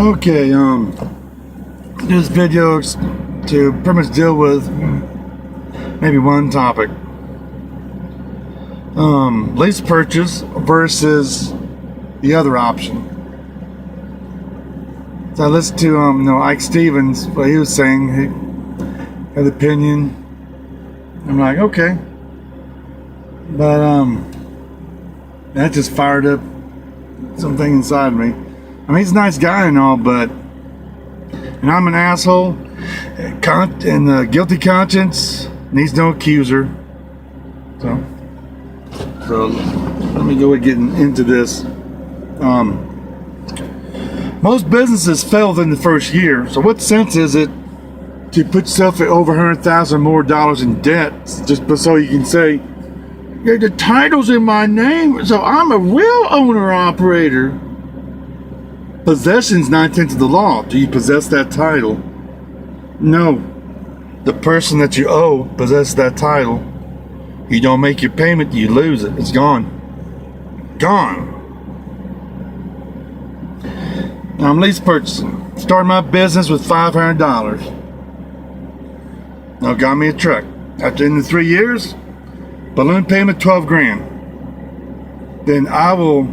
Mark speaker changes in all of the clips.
Speaker 1: Okay, this video is to pretty much deal with maybe one topic. Lease purchase versus the other option. So I listened to Ike Stevens, what he was saying. He had an opinion. I'm like, okay. But that just fired up something inside me. I mean, he's a nice guy and all, but and I'm an asshole, and a guilty conscience needs no accuser. So let me go getting into this. Most businesses fail within the first year. So what sense is it to put yourself at over $100,000 more in debt just so you can say, yeah, the title's in my name, so I'm a real owner-operator. Possession's 9/10 of the law. Do you possess that title? No. The person that you owe possesses that title. You don't make your payment, you lose it. It's gone. Gone. Now I'm lease purchasing. Started my business with $500. Now got me a truck. After in the 3 years, balloon payment $12,000. Then I will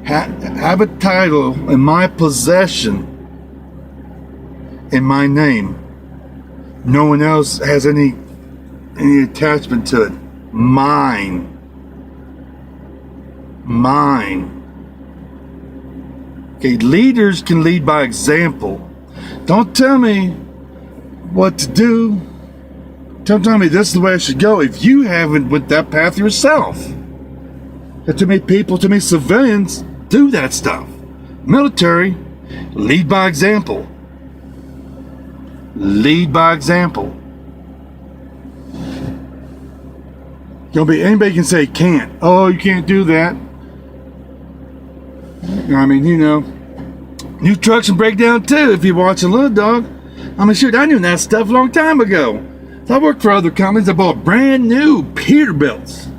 Speaker 1: have a title in my possession in my name. No one else has any attachment to it. Mine. Okay, leaders can lead by example. Don't tell me what to do. Don't tell me this is the way I should go if you haven't went that path yourself. Too many people, too many civilians do that stuff. Military, lead by example. Lead by example. Anybody can say can't. Oh, you can't do that. I mean, new trucks can break down too if you're watching Little Dog. I mean, shoot, I knew that stuff a long time ago. So I worked for other companies that bought brand new Peterbilts.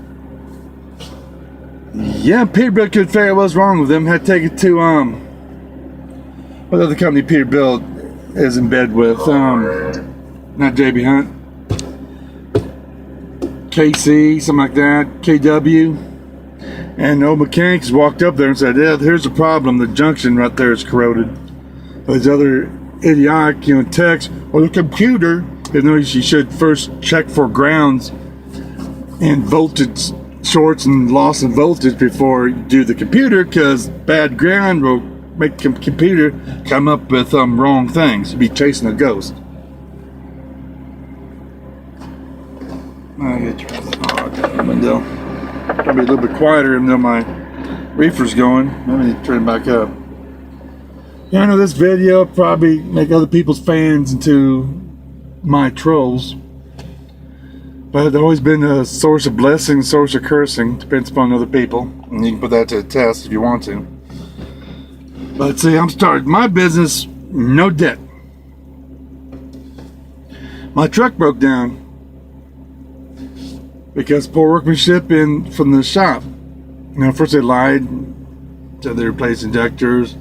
Speaker 1: Yeah, Peterbilt couldn't figure out what's wrong with them. Had to take it to what other company Peterbilt is in bed with? Not JB Hunt, KC, something like that, KW. And the old mechanics walked up there and said, "Yeah, here's the problem. The junction right there is corroded." Those other idiotic, techs, or the computer. You know, you should first check for grounds and voltage shorts and loss in voltage before you do the computer, because bad ground will make the computer come up with wrong things. You'll be chasing a ghost. I get the window. Probably a little bit quieter even though my reefer's going. Let me turn it back up. Yeah, I know this video will probably make other people's fans into my trolls. But it's always been a source of blessing, source of cursing. Depends upon other people. And you can put that to the test if you want to. But see, I'm starting my business, no debt. My truck broke down because poor workmanship from the shop. First they lied, said they replaced injectors.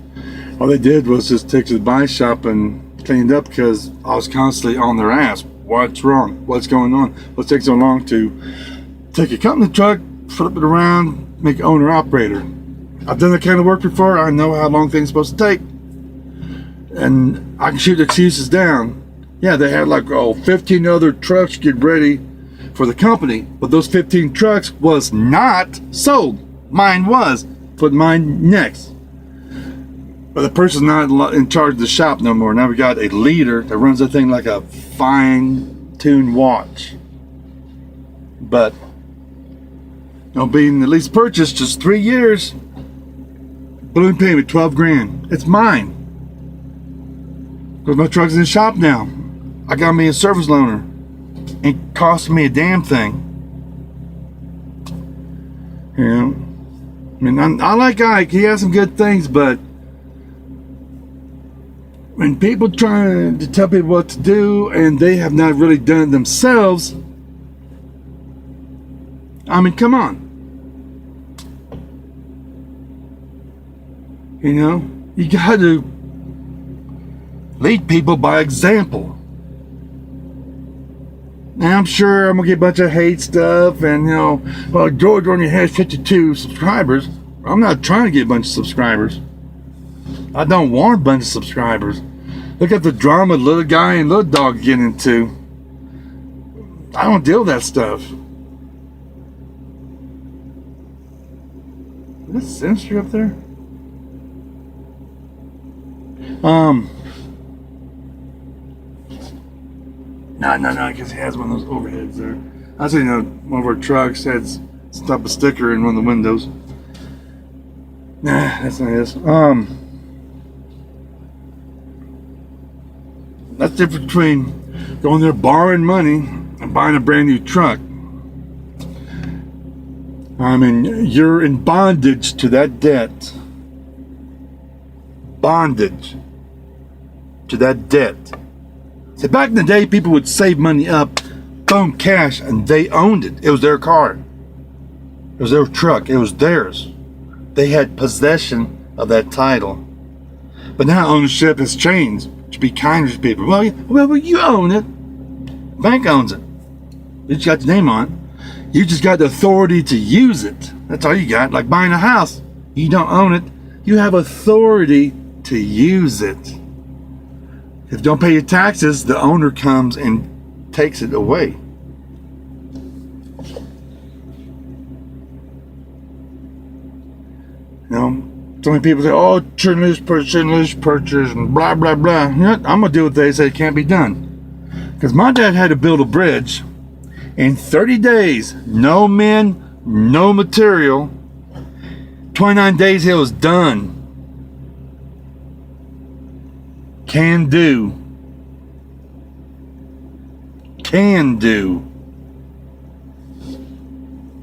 Speaker 1: All they did was just take to the body shop and cleaned up because I was constantly on their ass. What's wrong? What's going on? What's taking so long to take a company truck, flip it around, make it owner-operator? I've done that kind of work before. I know how long things are supposed to take. And I can shoot excuses down. Yeah, they had 15 other trucks get ready for the company. But those 15 trucks was not sold. Mine was. Put mine next. But the person's not in charge of the shop no more. Now we got a leader that runs that thing like a fine-tuned watch. But being the lease purchase, just 3 years, balloon payment $12,000. It's mine. Because my truck's in the shop now. I got me a service loaner. Ain't costing me a damn thing. I mean, I like Ike. He has some good things, but when people trying to tell people what to do and they have not really done it themselves, I mean, come on. You got to Lead people by example. Now, I'm sure I'm going to get a bunch of hate stuff and, well, George only has 52 subscribers. I'm not trying to get a bunch of subscribers. I don't want a bunch of subscribers. Look at the drama little guy and little dog get into. I don't deal with that stuff. Is this Sinister up there? No, because he has one of those overheads there. I seen one of our trucks had stuck a sticker in one of the windows. Nah, that's not his. That's the difference between going there borrowing money and buying a brand new truck. I mean, you're in bondage to that debt. Bondage to that debt. See, back in the day, people would save money up, boom, cash, and they owned it. It was their car. It was their truck. It was theirs. They had possession of that title. But now ownership has changed to be kinder to people. Well, you own it. Bank owns it. You just got the name on it. You just got the authority to use it. That's all you got. Like buying a house. You don't own it. You have authority to use it. If you don't pay your taxes, the owner comes and takes it away. So many people say, oh, shouldn't purchase, and blah, blah, blah. You know what? I'm going to do what they say can't be done. Because my dad had to build a bridge in 30 days. No men, no material. 29 days, it was done. Can do.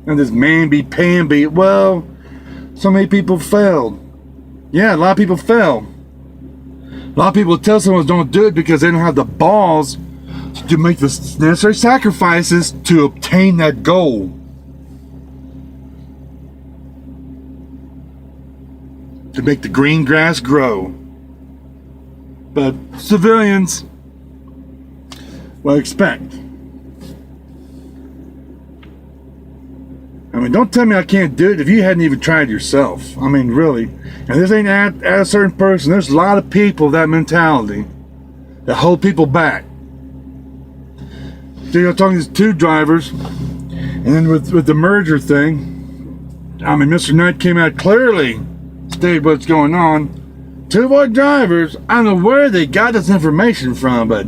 Speaker 1: And this man be pan be, well, so many people failed. Yeah, a lot of people fail. A lot of people tell someone don't do it because they don't have the balls to make the necessary sacrifices to obtain that goal. To make the green grass grow. But civilians will expect. I mean, don't tell me I can't do it if you hadn't even tried yourself. I mean, really. And this ain't at a certain person. There's a lot of people with that mentality that hold people back. So you're talking to these two drivers, and then with the merger thing, I mean, Mr. Knight came out clearly, stated what's going on. Two of our drivers, I don't know where they got this information from, but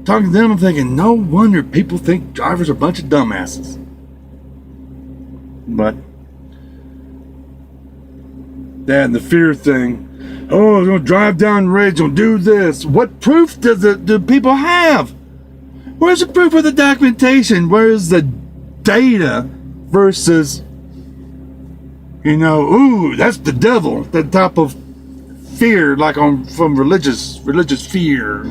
Speaker 1: talking to them, I'm thinking, no wonder people think drivers are a bunch of dumbasses. But that and the fear thing, oh, don't drive down the ridge, don't do this. What proof do people have? Where's the proof of the documentation? Where's the data versus, ooh, that's the devil, that type of fear, like from religious fear,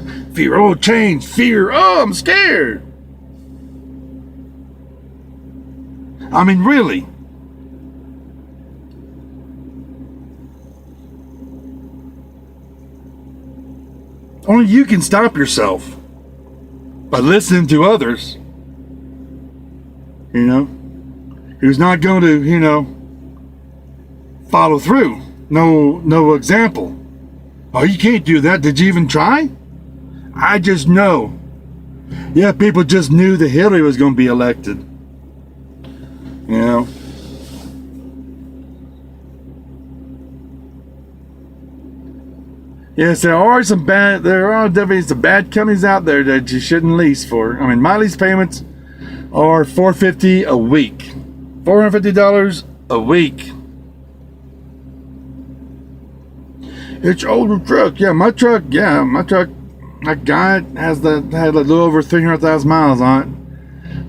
Speaker 1: oh, change, fear, oh, I'm scared. I mean, really. Only you can stop yourself by listening to others. Who's not going to, follow through. No example. Oh, you can't do that. Did you even try? I just know. Yeah, people just knew that Hillary was going to be elected. Yes, there are definitely some bad companies out there that you shouldn't lease for. I mean, my lease payments are $450 a week. $450 a week. It's your older truck. Yeah, my truck. That guy had a little over 300,000 miles on it.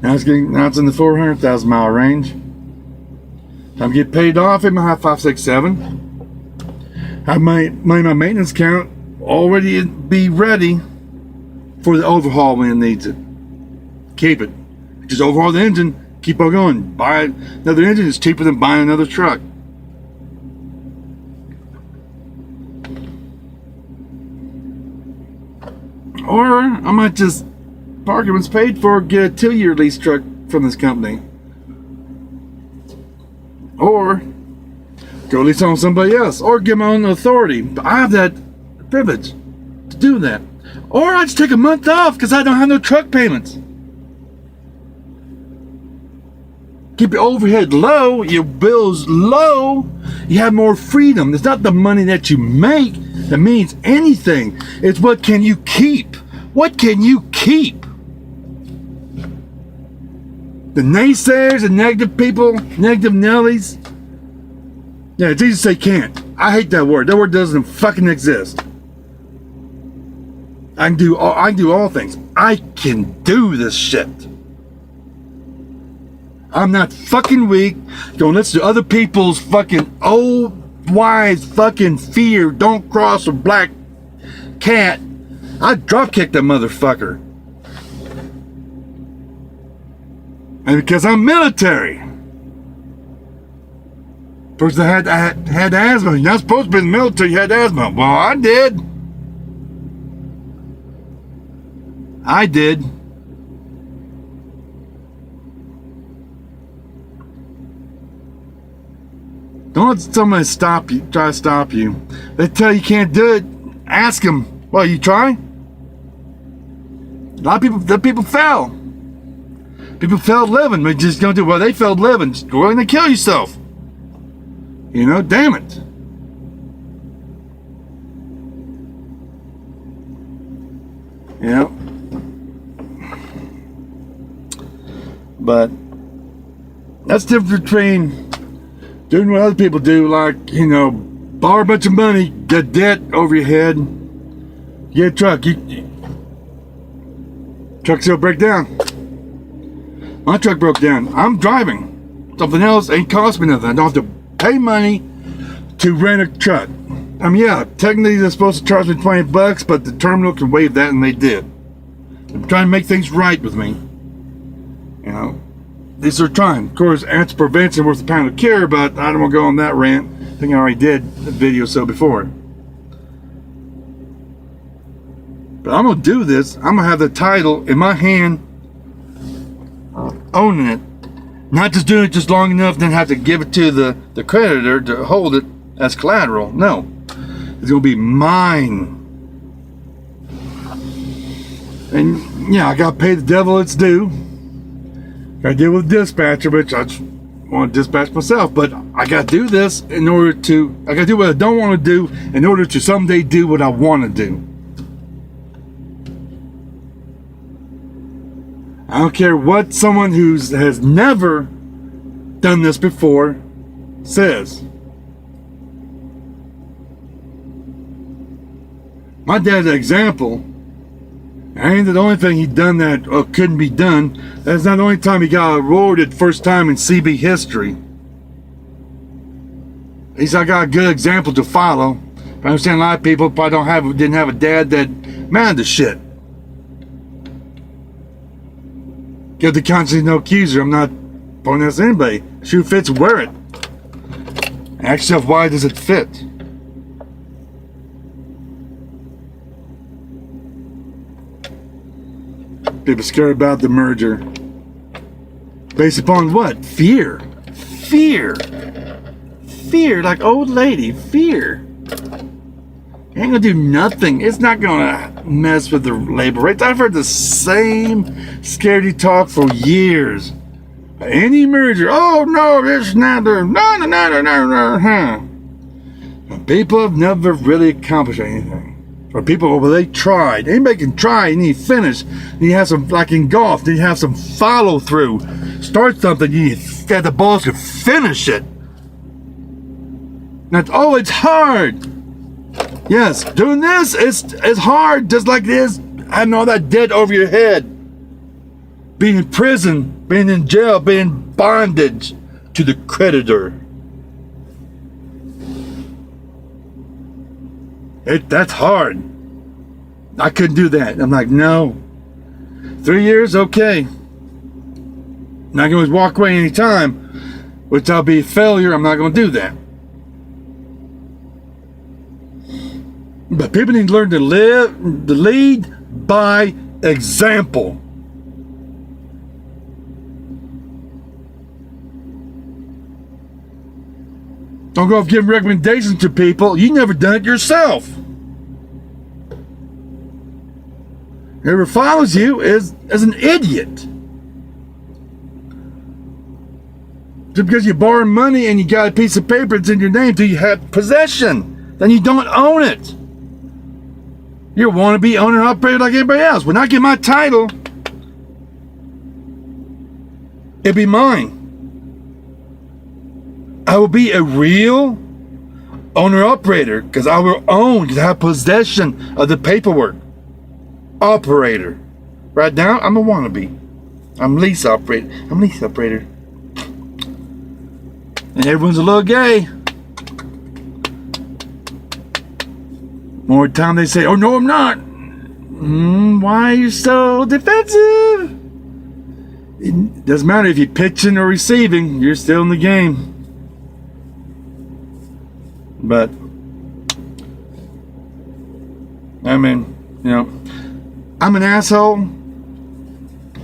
Speaker 1: Now it's in the 400,000 mile range. Time to get paid off, it might have 5, 6, 7. Have my maintenance count already be ready for the overhaul when it needs it. Keep it. Just overhaul the engine, keep on going. Buy another engine, it's cheaper than buying another truck. Or I might just park it when it's paid for, get a 2-year lease truck from this company. Or go lease on somebody else. Or get my own authority. But I have that privilege to do that. Or I just take a month off because I don't have no truck payments. Keep your overhead low, your bills low. You have more freedom. It's not the money that you make that means anything. It's what can you keep? What can you keep? The naysayers, the negative people, negative Nellies. Yeah, Jesus say can't. I hate that word. That word doesn't fucking exist. I can do all things. I can do this shit. I'm not fucking weak. Don't listen to other people's fucking old wise fucking fear. Don't cross a black cat. I'd drop kick that motherfucker. And because I'm military. Person that had asthma. You're not supposed to be in the military, you had asthma. Well, I did. I did. Don't let somebody stop you, try to stop you. They tell you can't do it. Ask them. Well, you try? A lot of people fail. People failed living. They're just gonna do well. They failed living. Just go ahead and kill yourself. You know, damn it. Yeah. But that's the difference between doing what other people do, like, you know, borrow a bunch of money, get debt over your head, get a truck. Truck still break down. My truck broke down. I'm driving. Something else ain't cost me nothing. I don't have to pay money to rent a truck. I mean, yeah, technically they're supposed to charge me $20, but the terminal can waive that, and they did. They're trying to make things right with me. You know, these are trying. Of course, ounce of prevention worth a pound of cure, but I don't want to go on that rant. I think I already did a video or so before. But I'm going to do this. I'm going to have the title in my hand, owning it. Not just doing it just long enough, then have to give it to the creditor to hold it as collateral. No. It's going to be mine. And, yeah, I got to pay the devil its due. I deal with a dispatcher, which I just want to dispatch myself, but I got to do this in order to, I got to do what I don't want to do in order to someday do what I want to do. I don't care what someone who has never done this before says. My dad's an example. I ain't the only thing he done that couldn't be done. That's not the only time he got awarded first time in CB history. At least I got a good example to follow. But I understand a lot of people probably didn't have a dad that managed the shit. Give the conscience no accuser. I'm not pointing this at anybody. Shoe fits, wear it. Ask yourself, why does it fit? People scared about the merger. Based upon what? Fear. Fear. Fear, like old lady. Fear. It ain't gonna do nothing. It's not gonna mess with the labor rates. I've heard the same scaredy talk for years. Any merger, oh no, it's not there. No. People have never really accomplished anything. Or people, well, they tried. Anybody can try, and you finish. And you have some, like in golf, then you have some follow through. Start something, you get the balls to finish it. Not, oh, it's hard. Yes, doing this is hard, just like it is having all that debt over your head. Being in prison, being in jail, being in bondage to the creditor. That's hard. I couldn't do that. I'm like, no. 3 years, okay. Not going to walk away anytime, which I'll be a failure. I'm not going to do that. But people need to learn to lead by example. Don't go off giving recommendations to people. You never done it yourself. Whoever follows you is an idiot. Just because you borrow money and you got a piece of paper that's in your name till you have possession, then you don't own it. You're a wannabe owner and operator like everybody else. When I get my title, it'll be mine. I will be a real owner-operator because I will own, because I have possession of the paperwork. Operator. Right now, I'm a wannabe. I'm lease operator. I'm lease operator. And everyone's a little gay. More time they say, oh no, I'm not. Why are you so defensive? It doesn't matter if you're pitching or receiving, you're still in the game. But, I mean, you know, I'm an asshole.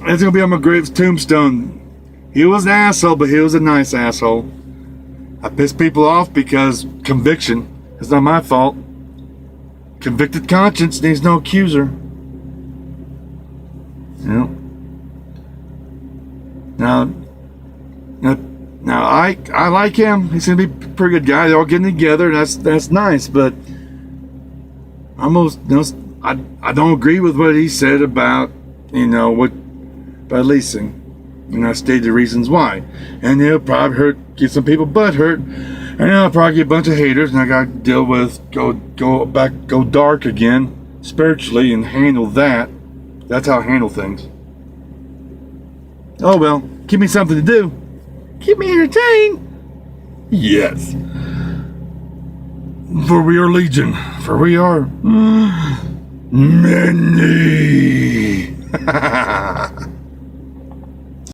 Speaker 1: It's going to be on my grave's tombstone. He was an asshole, but he was a nice asshole. I pissed people off because conviction. It's not my fault. Convicted conscience needs no accuser. You know. Now I like him. He's gonna be a pretty good guy. They're all getting together. That's nice. But I don't agree with what he said about about leasing. And I stated the reasons why. And it'll probably get some people butt hurt. And I'll probably get a bunch of haters. And I gotta deal with go dark again spiritually and handle that. That's how I handle things. Oh well, give me something to do. Keep me entertained. Yes. For we are legion. For we are many.